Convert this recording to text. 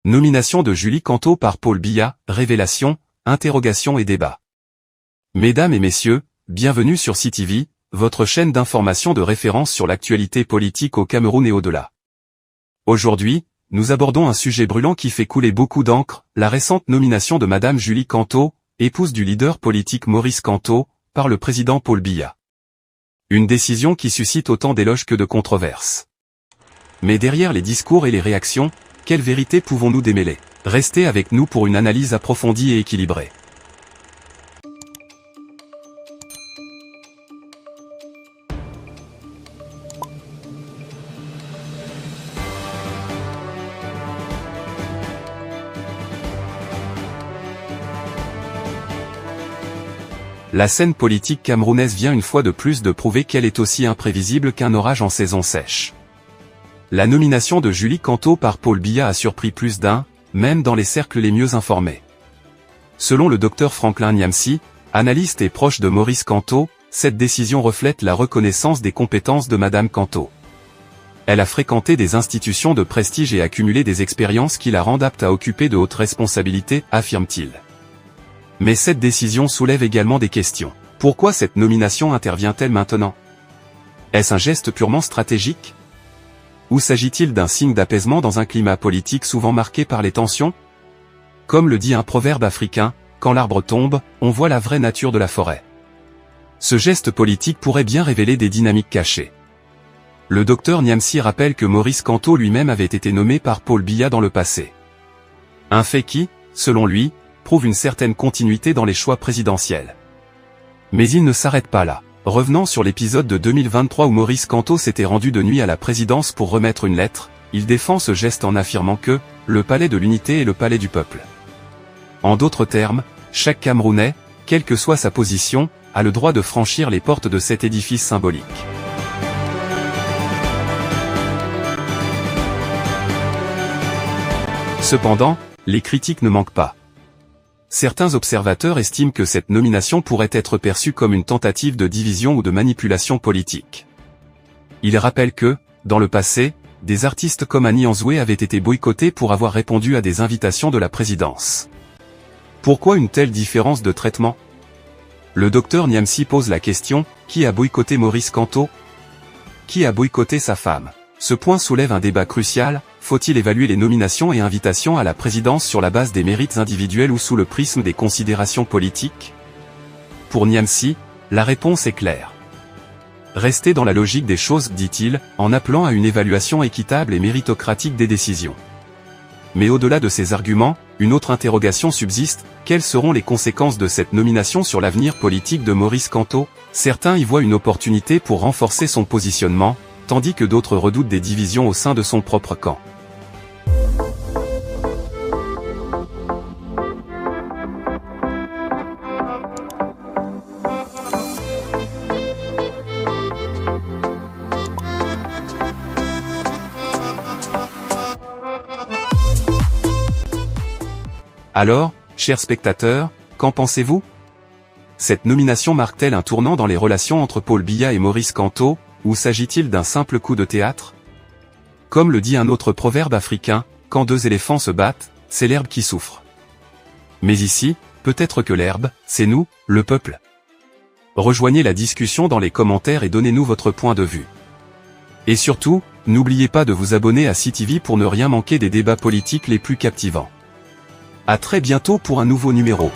Nomination de Julie Canto par Paul Biya, révélation, interrogation et débat. Mesdames et messieurs, bienvenue sur CTV, votre chaîne d'information de référence sur l'actualité politique au Cameroun et au-delà. Aujourd'hui, nous abordons un sujet brûlant qui fait couler beaucoup d'encre, la récente nomination de Madame Julie Canto, épouse du leader politique Maurice Kamto, par le président Paul Biya. Une décision qui suscite autant d'éloges que de controverses. Mais derrière les discours et les réactions, quelle vérité pouvons-nous démêler? Restez avec nous pour une analyse approfondie et équilibrée. La scène politique camerounaise vient une fois de plus de prouver qu'elle est aussi imprévisible qu'un orage en saison sèche. La nomination de Julie Canto par Paul Biya a surpris plus d'un, même dans les cercles les mieux informés. Selon le docteur Franklin Nyamsi, analyste et proche de Maurice Kamto, cette décision reflète la reconnaissance des compétences de Madame Canto. Elle a fréquenté des institutions de prestige et accumulé des expériences qui la rendent apte à occuper de hautes responsabilités, affirme-t-il. Mais cette décision soulève également des questions. Pourquoi cette nomination intervient-elle maintenant? Est-ce un geste purement stratégique? Ou s'agit-il d'un signe d'apaisement dans un climat politique souvent marqué par les tensions? Comme le dit un proverbe africain, quand l'arbre tombe, on voit la vraie nature de la forêt. Ce geste politique pourrait bien révéler des dynamiques cachées. Le docteur Nyamsi rappelle que Maurice Kamto lui-même avait été nommé par Paul Biya dans le passé. Un fait qui, selon lui, prouve une certaine continuité dans les choix présidentiels. Mais il ne s'arrête pas là. Revenant sur l'épisode de 2023 où Maurice Kamto s'était rendu de nuit à la présidence pour remettre une lettre, il défend ce geste en affirmant que « le palais de l'unité est le palais du peuple ». En d'autres termes, chaque Camerounais, quelle que soit sa position, a le droit de franchir les portes de cet édifice symbolique. Cependant, les critiques ne manquent pas. Certains observateurs estiment que cette nomination pourrait être perçue comme une tentative de division ou de manipulation politique. Ils rappellent que, dans le passé, des artistes comme Annie Anzoué avaient été boycottés pour avoir répondu à des invitations de la présidence. Pourquoi une telle différence de traitement? Le docteur Nyamsi pose la question, qui a boycotté Maurice Kamto? Qui a boycotté sa femme? Ce point soulève un débat crucial, faut-il évaluer les nominations et invitations à la présidence sur la base des mérites individuels ou sous le prisme des considérations politiques? Pour Nyamsi, la réponse est claire. Restez dans la logique des choses, dit-il, en appelant à une évaluation équitable et méritocratique des décisions. Mais au-delà de ces arguments, une autre interrogation subsiste, quelles seront les conséquences de cette nomination sur l'avenir politique de Maurice Kamto? Certains y voient une opportunité pour renforcer son positionnement, tandis que d'autres redoutent des divisions au sein de son propre camp. Alors, chers spectateurs, qu'en pensez-vous? Cette nomination marque-t-elle un tournant dans les relations entre Paul Biya et Maurice Kamto, ou s'agit-il d'un simple coup de théâtre? Comme le dit un autre proverbe africain, quand deux éléphants se battent, c'est l'herbe qui souffre. Mais ici, peut-être que l'herbe, c'est nous, le peuple. Rejoignez la discussion dans les commentaires et donnez-nous votre point de vue. Et surtout, n'oubliez pas de vous abonner à CTV pour ne rien manquer des débats politiques les plus captivants. À très bientôt pour un nouveau numéro.